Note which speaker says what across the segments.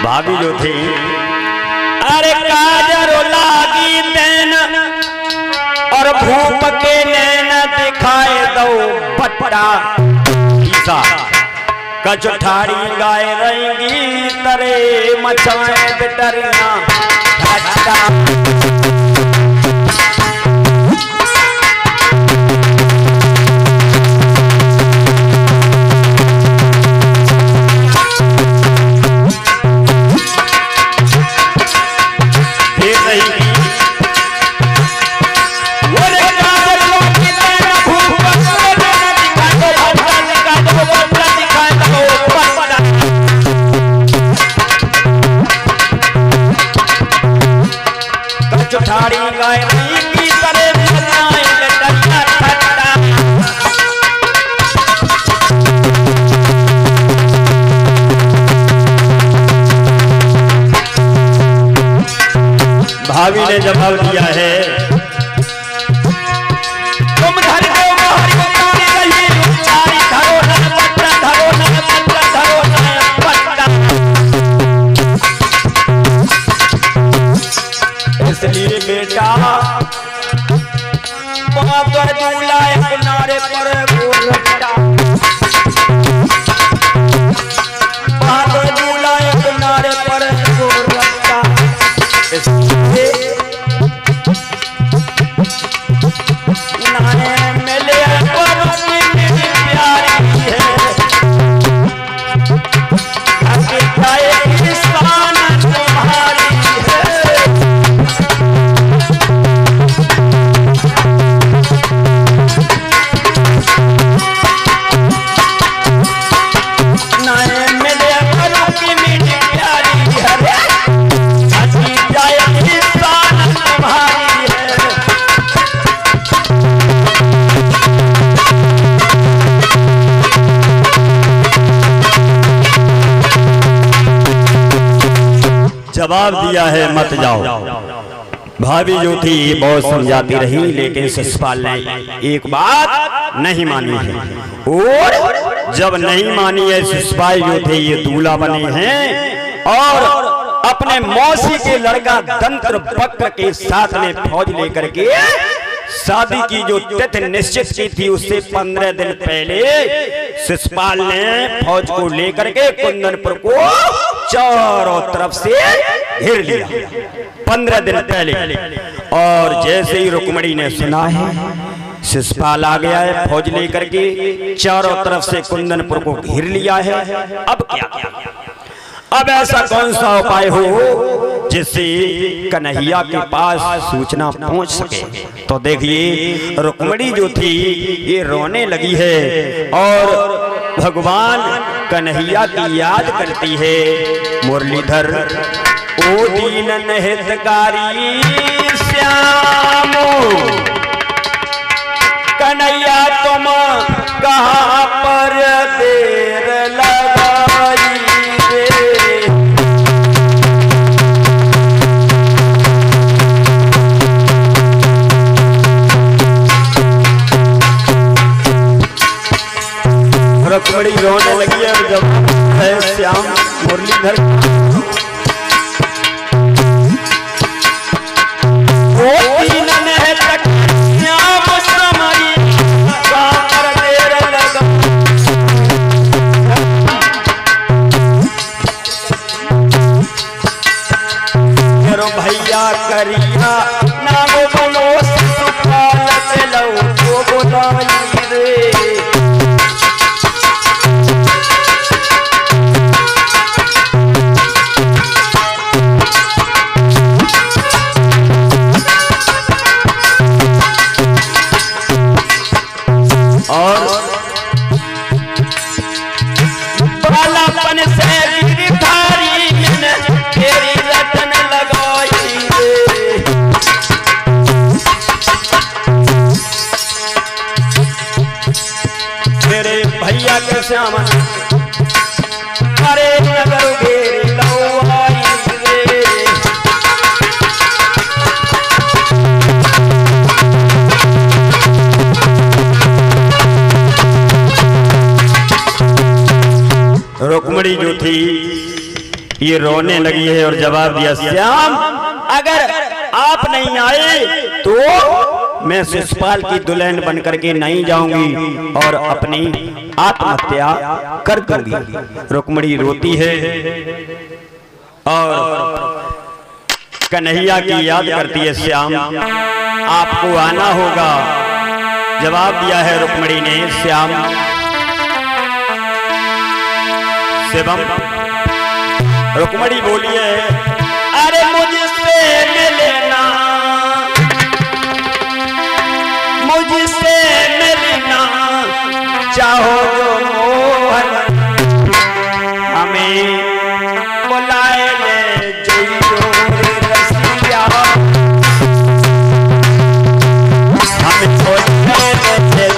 Speaker 1: भाभी जो थी, अरे काजर लागी नैन और भूप के नैन दिखाए दो पटपटा कचठारी गाय रहेंगी तरे मचाए बिटरिया ठाड़ी गाय की तरह मचाए बिटरिया ठट्टा। भाभी ने जवाब दिया है, तुम घर को मोहर बताने रही चारी धरो न पट्टा धरो न पट्टा धरो न पट्टा। इसलिए बेटा वहां पर दूल्हा किनारे पर गोरखा, वहां पर दूल्हा किनारे पर गोरखा। इसलिए नाने मिले पर मेरी प्यारी है अकेला किसान तुम्हारी है। जवाब दिया है मत जाओ। भाभी जो थी बहुत समझाती रही, लेकिन शिशुपाल ने एक बात नहीं मानी है। और जब नहीं मानी है, शिशुपाल जो थे ये दूल्हा बने हैं और अपने मौसी के लड़का दंत्र वक्र के साथ में फौज लेकर के शादी की जो तिथि निश्चित की थी उससे 15 दिन पहले शिशुपाल ने फौज को लेकर के कुंदनपुर को चारों तरफ से घेर लिया 15 दिन पहले। और जैसे ही रुक्मणी ने सुना है शिशुपाल आ गया है फौज लेकर के चारों तरफ से कुंदनपुर को घेर लिया है, अब क्या किया? अब ऐसा कौन सा उपाय हो जिससे कन्हैया के पास सूचना पहुंच सके? तो देखिए रुक्मणी जो थी ये रोने लगी है और भगवान कन्हैया की याद करती है। मुरलीधर ओ दीन हितकारी श्याम कन्हैया तुम कहाँ पर देर लगाई रे। रुक्मणी रोने लगी है जब है श्याम मुरलीधर भैया करिया ना वो बोलो शिशुपाल से लो वो बोलाई रे। और बालापन से गिरधारी ने तेरी रतन लगाई रे। ये रोने लगी है और जवाब दिया, श्याम अगर आप नहीं आए तो मैं शिशुपाल की दुल्हन बन करके नहीं जाऊंगी और अपनी आत्महत्या कर दूंगी। रुक्मिणी रोती है और कन्हैया की याद करती है, श्याम आपको आना होगा। जवाब दिया है रुक्मिणी ने, श्याम शिवम। रुक्मिणी बोली है, अरे मुझसे मिलना, मुझसे मिलना चाहो जो मोहन, हमें बुलाए ले जो रसिया, हमें छोड़ने ले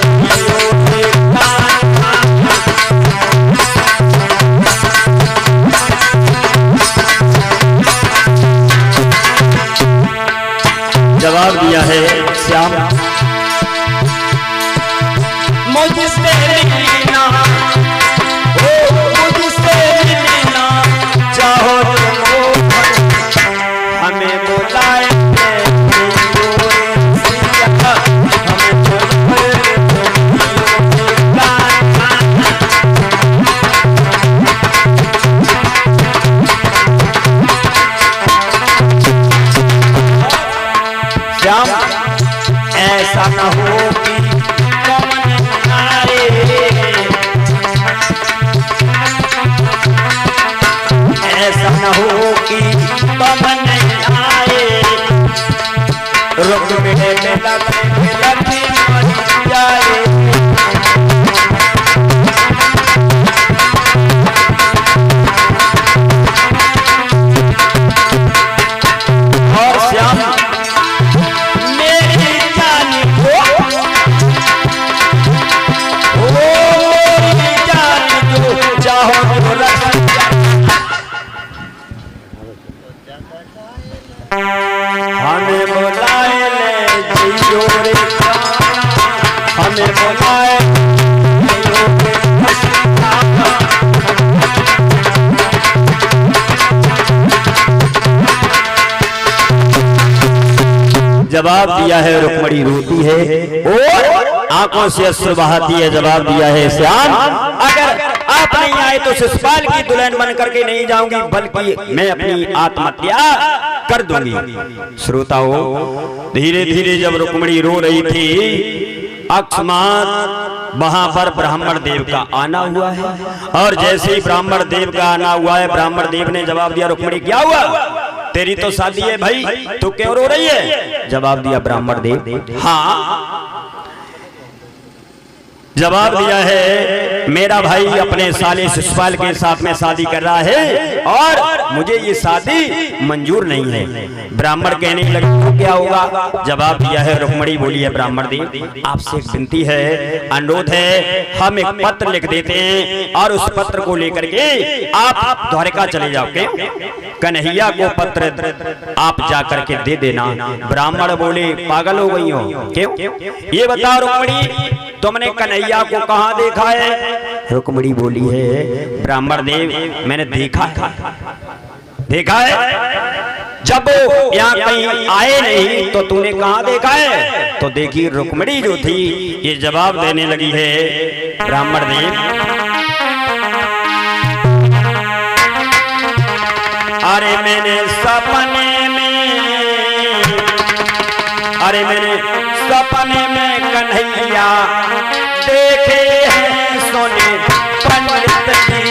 Speaker 1: जवाब दिया है, श्याम मुझसे मिलना, ओ मुझसे मिलना चाहो तो हमें बुलाए, श्याम ऐसा न हो कि कमन आए, ऐसा न हो कि कमन आए, रुक मिले लगी मर जाए। और श्याम हमें बुलाए ले जियो रे, हमें बुलाए जवाब दिया है, रुक्मिणी रोती है और आंखों से अश्रु बहाती है। जवाब दिया है, श्याम अगर आप नहीं आए तो शिशुपाल की दुल्हन बन करके नहीं जाऊंगी, बल्कि मैं अपनी आत्महत्या कर दूंगी। श्रोताओं, धीरे धीरे जब रुक्मिणी रो रही थी, अकस्मात वहां पर ब्राह्मण देव का आना हुआ है और जैसे ही ब्राह्मण देव का आना हुआ है, ब्राह्मण देव ने जवाब दिया, रुक्मिणी क्या हुआ, तेरी तो शादी है भाई, तू क्यों रो रही है? जवाब दिया ब्राह्मण देव, हाँ जवाब दिया है, मेरा भाई अपने साले शिशुपाल के साथ में शादी कर रहा है और मुझे ये शादी मंजूर नहीं है। ब्राह्मण कहने लगे तो क्या होगा? जवाब दिया है, रुक्मिणी बोली है, ब्राह्मण देव आपसे एक विनती है, अनुरोध है, हम एक पत्र लिख देते हैं और उस पत्र को लेकर के आप द्वारका चले जाओ। कन्हैया को पत्र आप जा करके दे देना। ब्राह्मण बोले, पागल हो गई हो क्यों? ये बताओ रुक्मिणी, तुमने कन्हैया को कहाँ देखा है? रुक्मिणी बोली है, ब्राह्मण देव मैंने देखा है, देखा है, जब यहाँ कहीं आए नहीं तो तूने कहाँ देखा है? तो देखी रुक्मिणी जो थी ये जवाब देने लगी है, ब्राह्मण देव अरे मैंने सपने में, अरे मैंने सपने में कन्हैया देखे हैं सोने पंडित जी।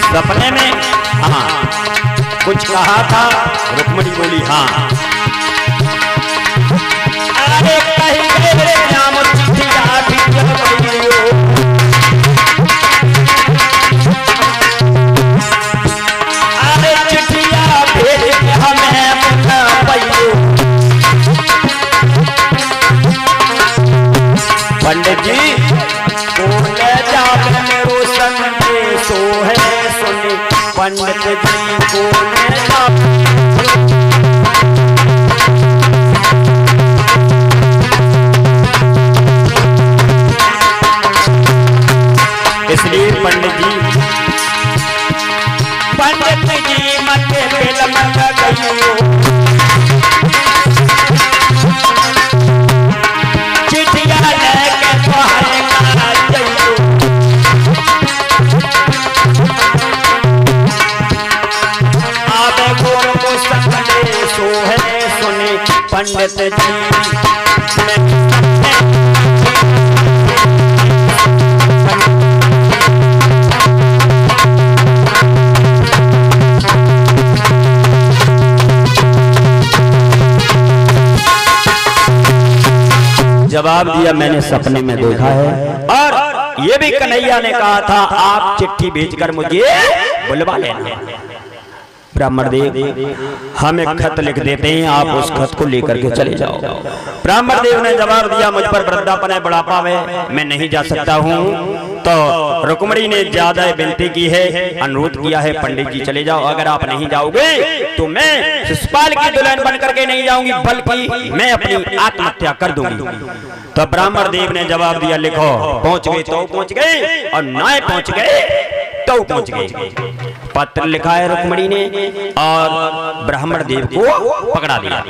Speaker 1: सपने में हाँ कुछ कहा था? रुक्मिणी बोली हाँ। अरे कहीं मेरे नाम चिट्ठिया भिजवाइयो, अरे चिट्ठिया भेज के हमें बुला पाइयो। पंडित जी बोले जावे मेरो संदेशो है सुनी, पंडित जी बोले जावे सकले सो है सुने पंडित जी। जवाब दिया मैंने सपने में देखा है, और ये भी कन्हैया ने कहा था आप चिट्ठी भेजकर मुझे बुलवा लेना। ब्राह्मण देव हम एक खत लिख देते हैं, आप उस खत को लेकर के चले जाओ। ब्राह्मण देव ने जवाब दिया मुझ पर वृद्धापन है, बुढ़ापा है, मैं नहीं जा सकता हूँ। तो रुक्मणी ने ज्यादा विनती की है, अनुरोध किया है पंडित जी चले जाओ, अगर आप नहीं जाओगे तो मैं शिशुपाल की दुल्हन बन करके नहीं जाऊंगी, बल्कि मैं अपनी आत्महत्या कर दूंगी। तो ब्राह्मण देव ने जवाब दिया लिखो। पहुंच गए तो पहुंच गए, और ना पहुंच गए तो पहुंच गए। पत्र लिखा है रुक्मणी ने और ब्राह्मण देव को पकड़ा दिया,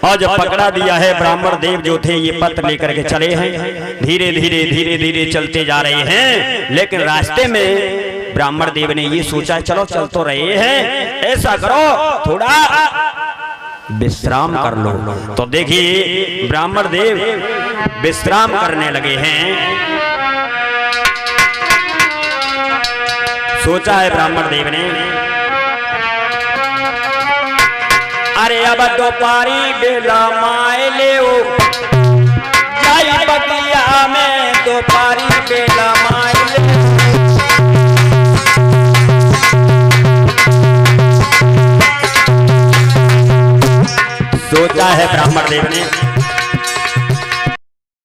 Speaker 1: और जब पकड़ा दिया है ब्राह्मण देव जो थे ये पत्र लेकर के चले हैं, धीरे धीरे धीरे धीरे चलते जा रहे हैं। लेकिन रास्ते में ब्राह्मण देव ने ये सोचा चलो चल तो रहे हैं, ऐसा करो थोड़ा विश्राम कर लो। तो देखिए ब्राह्मण देव विश्राम करने लगे हैं। सोचा है ब्राह्मण देव ने अरे अब दोपहरी बेला माए ले जाई बगिया में, दोपहरी बेला माए ले। सोचा है ब्राह्मण देव ने